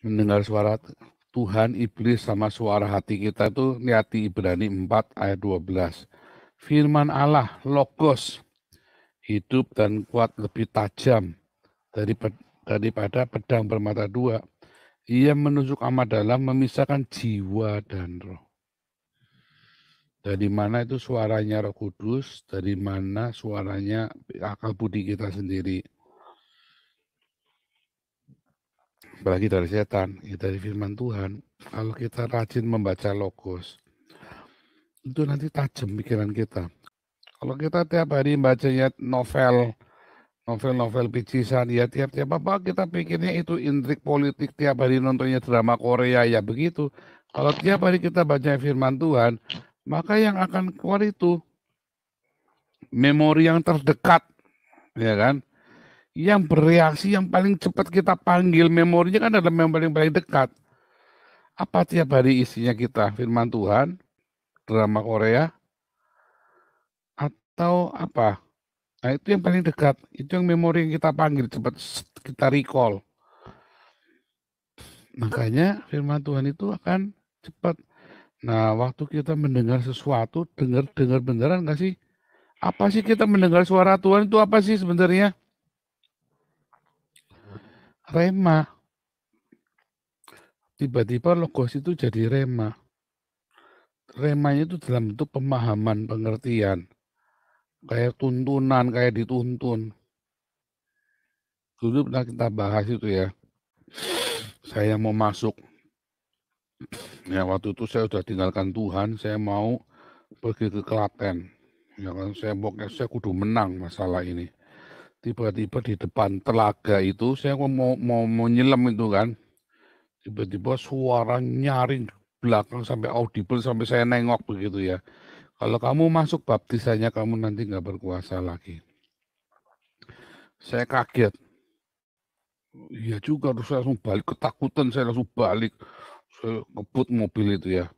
mendengar suara Tuhan, iblis, sama suara hati kita tuh lihat di Ibrani 4 ayat 12. Firman Allah, logos, hidup dan kuat lebih tajam daripada pedang bermata dua. Ia menusuk amat dalam, memisahkan jiwa dan roh. Dari mana itu suaranya Roh Kudus, dari mana suaranya akal budi kita sendiri. Apalagi dari setan, ya dari firman Tuhan. Kalau kita rajin membaca logos, itu nanti tajam pikiran kita. Kalau kita tiap hari bacanya novel picisan, ya tiap-tiap apa kita pikirnya itu intrik politik, tiap hari nontonnya drama Korea, ya begitu. Kalau tiap hari kita baca firman Tuhan, maka yang akan keluar itu memori yang terdekat, ya kan? Yang bereaksi yang paling cepat kita panggil memorinya kan adalah memori yang paling dekat. Apa tiap hari isinya kita firman Tuhan, drama Korea, atau apa? Nah itu yang paling dekat, itu yang memori yang kita panggil, cepat kita recall. Makanya firman Tuhan itu akan cepat. Nah waktu kita mendengar sesuatu, dengar beneran nggak sih? Apa sih kita mendengar suara Tuhan itu apa sih sebenarnya? Rema. Tiba-tiba logos itu jadi rema. Remanya itu dalam bentuk pemahaman, pengertian. Kayak tuntunan, kayak dituntun. Dulu pernah kita bahas itu ya. Saya mau masuk. Ya waktu itu saya sudah tinggalkan Tuhan, saya mau pergi ke Klaten. Ya kan saya kudu menang masalah ini. Tiba-tiba di depan telaga itu saya mau nyelam itu kan. Tiba-tiba suara nyaring belakang sampai audible sampai saya nengok begitu ya. Kalau kamu masuk baptisannya kamu nanti nggak berkuasa lagi. Saya kaget. Iya juga, terus saya langsung balik, ketakutan saya langsung balik. Saya ngebut mobil itu ya.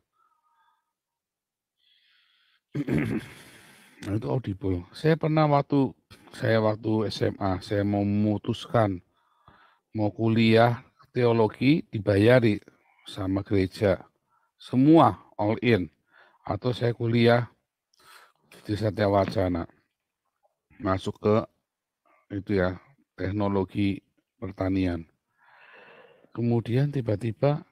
Nah itu audible. Saya pernah waktu SMA, saya mau memutuskan mau kuliah teologi dibayari sama gereja. Semua all in. Atau saya kuliah di Satya Wacana. Masuk ke itu ya, teknologi pertanian. Kemudian tiba-tiba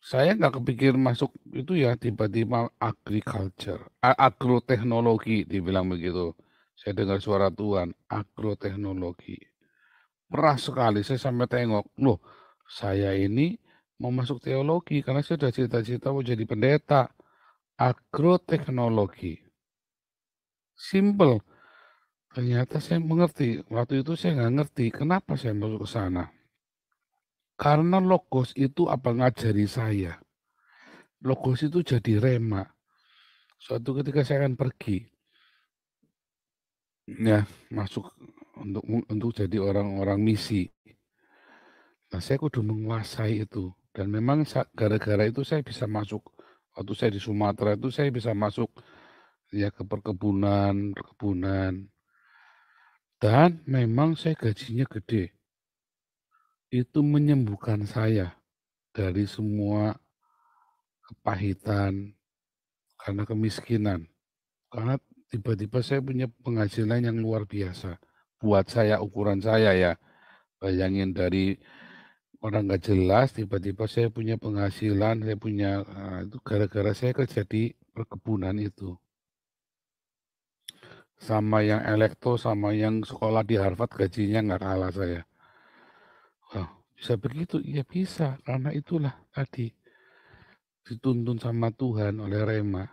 saya nggak kepikir masuk itu ya, tiba-tiba agriculture, agroteknologi dibilang begitu. Saya dengar suara Tuhan, agroteknologi. Peras sekali, saya sampai tengok, loh saya ini mau masuk teologi karena saya sudah cita-cita mau jadi pendeta. Agroteknologi. Simple. Ternyata saya mengerti. Waktu itu saya nggak ngerti kenapa saya masuk ke sana. Karena logos itu apa ngajari saya. Logos itu jadi rema. Suatu ketika saya akan pergi, ya masuk untuk jadi orang-orang misi. Nah saya kudu menguasai itu. Dan memang gara-gara itu saya bisa masuk. Waktu saya di Sumatera itu saya bisa masuk ya ke perkebunan. Dan memang saya gajinya gede. Itu menyembuhkan saya dari semua kepahitan karena kemiskinan. Karena tiba-tiba saya punya penghasilan yang luar biasa. Buat saya, ukuran saya ya. Bayangin dari orang nggak jelas, tiba-tiba saya punya penghasilan, saya punya, itu gara-gara saya kerja di perkebunan itu. Sama yang elektro, sama yang sekolah di Harvard gajinya nggak kalah saya. Wah, bisa begitu? Iya bisa, karena itulah tadi dituntun sama Tuhan oleh Rema.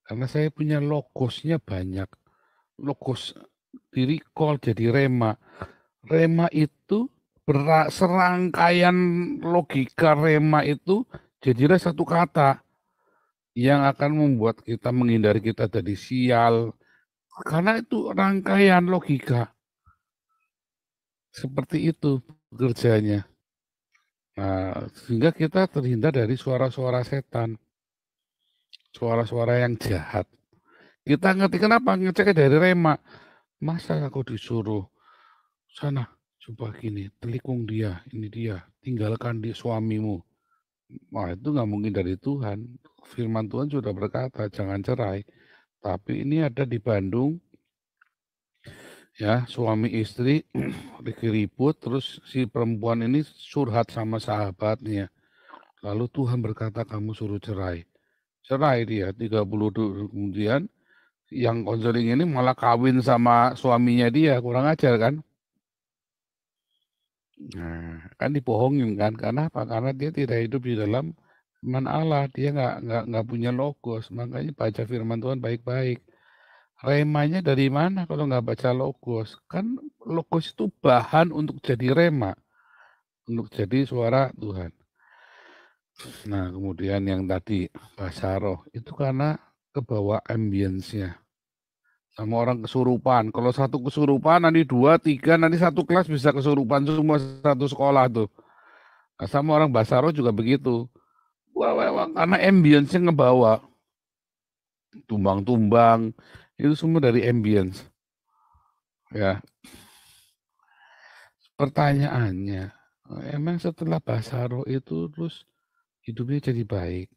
Karena saya punya logosnya banyak. Logos di recall jadi Rema. Rema itu serangkaian logika Rema itu jadilah satu kata yang akan membuat kita menghindari kita dari sial. Karena itu rangkaian logika. Seperti itu kerjanya. Nah, sehingga kita terhindar dari suara-suara setan. Suara-suara yang jahat. Kita ngerti kenapa ngeceknya dari Rema. Masa aku disuruh sana coba gini, telikung dia, ini dia, tinggalkan di suamimu. Wah, itu nggak mungkin dari Tuhan. Firman Tuhan sudah berkata, jangan cerai. Tapi ini ada di Bandung, ya, suami istri ribut, terus si perempuan ini curhat sama sahabatnya. Lalu Tuhan berkata, kamu suruh cerai. Cerai dia, 30 kemudian, yang konseling ini malah kawin sama suaminya dia, kurang ajar kan? Nah, kan dibohongin kan? Karena apa? Karena dia tidak hidup di dalam firman Allah, dia nggak punya logos, makanya baca firman Tuhan baik-baik. Remanya dari mana kalau nggak baca logos? Kan logos itu bahan untuk jadi rema, untuk jadi suara Tuhan. Nah, kemudian yang tadi bahasa roh itu karena kebawa ambience-nya. Sama orang kesurupan. Kalau satu kesurupan, nanti 2, 3, nanti satu kelas bisa kesurupan semua satu sekolah tuh. Nah, sama orang bahasa roh juga begitu. Wah, wah, wah, karena ambience-nya ngebawa. Tumbang-tumbang, itu semua dari ambience. Ya, pertanyaannya, emang setelah bahasa roh itu terus hidupnya jadi baik?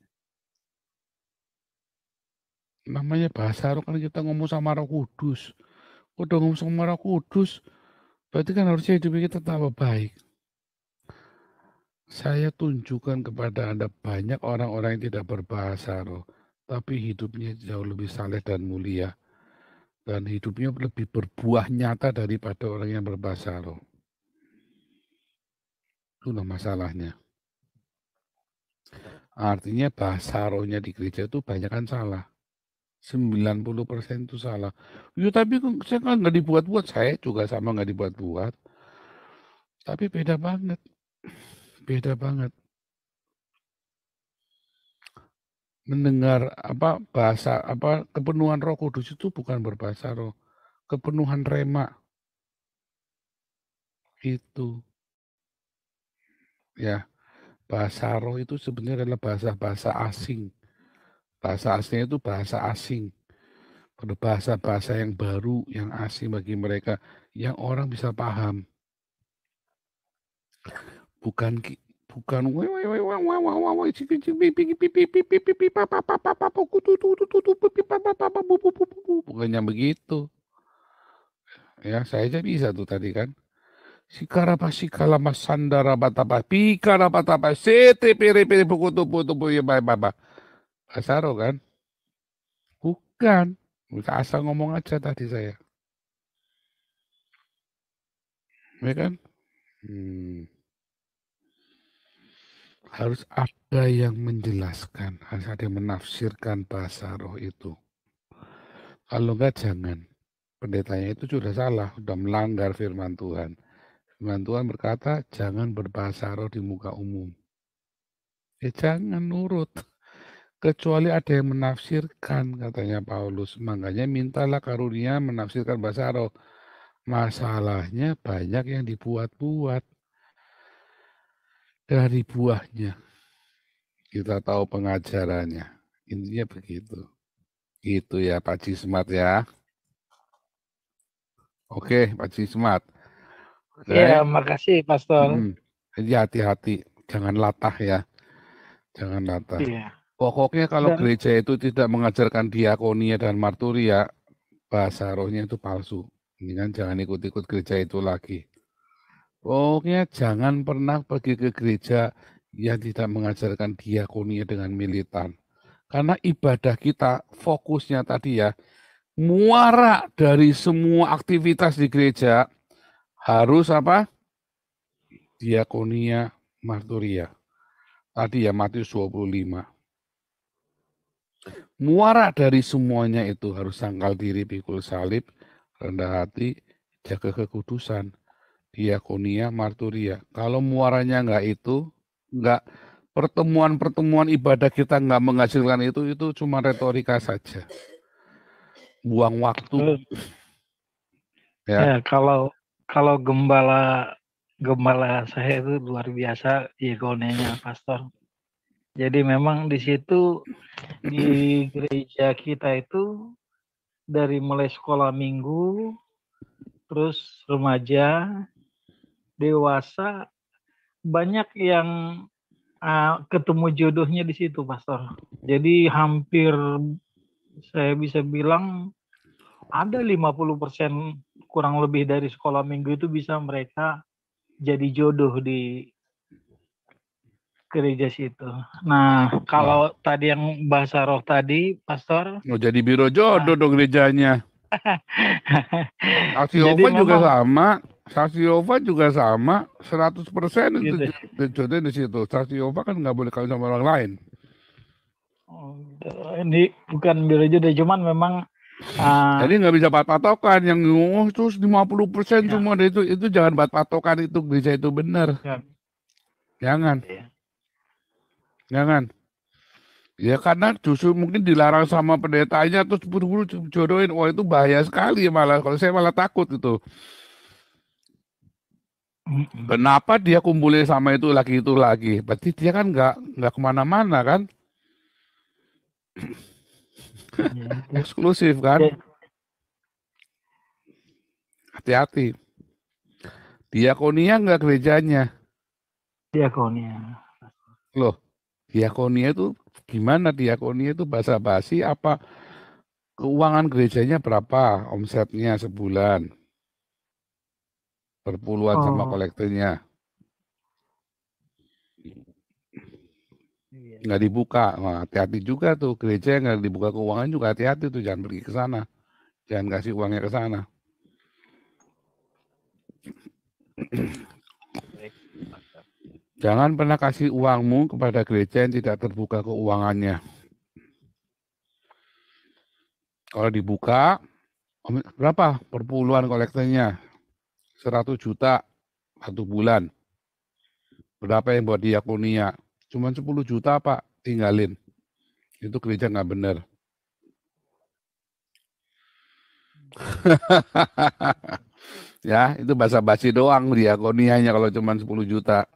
Namanya bahasa roh kan kita ngomong sama Roh Kudus. Udah ngomong sama Roh Kudus, berarti kan harusnya hidupnya kita tambah baik. Saya tunjukkan kepada Anda banyak orang-orang yang tidak berbahasa roh, tapi hidupnya jauh lebih saleh dan mulia. Dan hidupnya lebih berbuah nyata daripada orang yang berbahasa roh. Itulah masalahnya. Artinya bahasa rohnya di gereja itu banyak kan salah. 90% itu salah. Ya tapi saya kan nggak dibuat-buat, saya juga sama nggak dibuat-buat. Tapi beda banget, beda banget. Mendengar bahasa kepenuhan Roh Kudus itu bukan berbahasa roh, kepenuhan rema itu. Ya, bahasa roh itu sebenarnya adalah bahasa-bahasa asing. Bahasa asing itu bahasa asing. Bahasa-bahasa yang baru, yang asing bagi mereka, yang orang bisa paham. Bukan bukannya begitu. Ya, saya aja bisa tuh tadi kan. Sikarapa sikalama sandara batapa pikara batapa sete pere pere pukutu ya baba. Asaro kan? Bukan. Bisa asal ngomong aja tadi saya. Ya kan? Harus ada yang menjelaskan, harus ada yang menafsirkan bahasa roh itu. Kalau enggak jangan. Pendetanya itu sudah salah, sudah melanggar firman Tuhan. Firman Tuhan berkata, jangan berbahasa roh di muka umum. Ya jangan nurut. Kecuali ada yang menafsirkan, katanya Paulus. Makanya mintalah karunia menafsirkan bahasa roh. Masalahnya banyak yang dibuat-buat dari buahnya. Kita tahu pengajarannya. Intinya begitu. Gitu ya Pak Cismat ya. Oke Pak Cismat. Iya, makasih Pastor. Jadi hati-hati. Jangan latah ya. Jangan latah. Iya. Pokoknya kalau Dan gereja itu tidak mengajarkan diakonia dan marturia, bahasa rohnya itu palsu. Ini kan jangan ikut-ikut gereja itu lagi. Pokoknya jangan pernah pergi ke gereja yang tidak mengajarkan diakonia dengan militan. Karena ibadah kita fokusnya tadi ya, muara dari semua aktivitas di gereja harus apa? Diakonia, marturia. Tadi ya Matius 25. Muara dari semuanya itu harus sangkal diri, pikul salib, rendah hati, jaga kekudusan, diakonia, marturia. Kalau muaranya enggak itu, enggak pertemuan-pertemuan ibadah kita enggak menghasilkan itu cuma retorika saja. Buang waktu. ya kalau gembala saya itu luar biasa diakonenya Pastor. Jadi memang di situ di gereja kita itu dari mulai sekolah minggu, terus remaja, dewasa banyak yang ketemu jodohnya di situ, Pastor. Jadi hampir saya bisa bilang ada 50% kurang lebih dari sekolah minggu itu bisa mereka jadi jodoh di gereja situ. Nah, kalau tadi yang bahasa roh tadi, Pastor. Mau jadi biro jodoh dong gerejanya. Saksi Jadi Yehova juga memang sama. Saksi Yehova juga sama. 100% itu gitu. jodohnya di situ. Saksi Yehova kan nggak boleh kawin sama orang lain. Oh, gitu. Ini bukan biro jodoh, cuman memang Jadi nggak bisa patokan yang terus 50% ya, semua itu jangan patokan itu gereja itu benar. ya, Jangan, gitu ya. jangan. Ya karena justru mungkin dilarang sama pendetanya terus buru-buru jodohin. Wah itu bahaya sekali malah. Kalau saya malah takut itu. Kenapa dia kumpulin sama itu lagi? Berarti dia kan nggak kemana-mana kan? Ya, itu. Eksklusif kan? Ya, Hati-hati. Diakonia nggak gerejanya? diakonia. Loh, diakonia itu gimana? Diakonia itu basa-basi apa? Keuangan gerejanya berapa? Omsetnya sebulan? Berpuluhan sama Oh, kolektornya. iya. Nggak dibuka. Nah, hati-hati juga tuh. Gereja yang nggak dibuka keuangan juga hati-hati tuh. Jangan pergi ke sana. Jangan kasih uangnya ke sana. Baik, Pastor. Jangan pernah kasih uangmu kepada gereja yang tidak terbuka keuangannya. Kalau dibuka, berapa perpuluhan kolektornya? 100 juta satu bulan. Berapa yang buat diakonia? Cuman 10 juta Pak, tinggalin. Itu gereja nggak benar. Ya, itu basa-basi doang diakonianya kalau cuman 10 juta.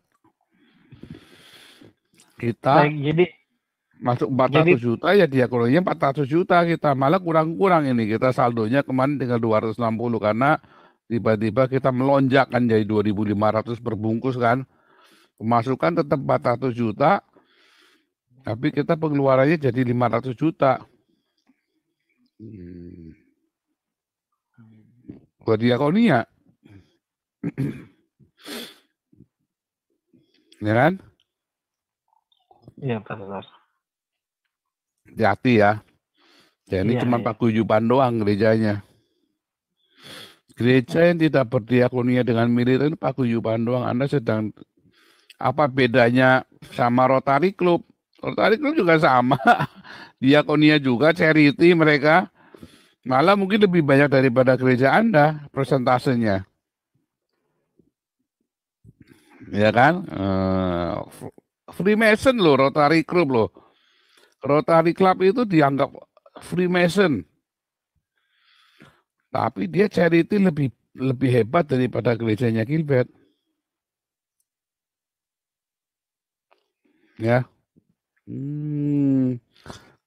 Kita Baik, jadi masuk 400 juta ya diakoninya 400 juta kita. Malah kurang-kurang ini. Kita saldonya kemarin tinggal 260 karena tiba-tiba kita melonjak kan jadi 2.500 per bungkus kan. Pemasukan tetap 400 juta, tapi kita pengeluarannya jadi 500 juta. Buat diakonia. Ya kan? iya, Pastor. Hati-hati ya. Ya ini Iya, cuma iya. paguyuban doang gerejanya. Gereja yang tidak berdiakonia dengan militer itu paguyuban doang. Anda sedang apa bedanya sama Rotary Club? Rotary Club juga sama. Diakonia juga, charity mereka. Malah mungkin lebih banyak daripada gereja Anda persentasenya. Ya kan? Freemason loh, Rotary Club loh. Rotary Club itu dianggap Freemason. Tapi dia charity lebih hebat daripada gerejanya Gilbert. Ya.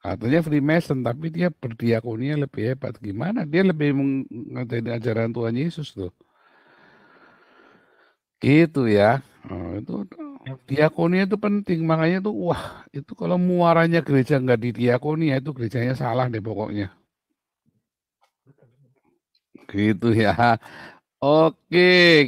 Katanya Freemason, tapi dia berdiakonia lebih hebat. Gimana? Dia lebih mengajarin ajaran Tuhan Yesus tuh. Gitu ya. Itu diakonia itu penting. Makanya tuh, wah, itu kalau muaranya gereja nggak di diakonia, itu gerejanya salah deh pokoknya. Gitu ya. Oke.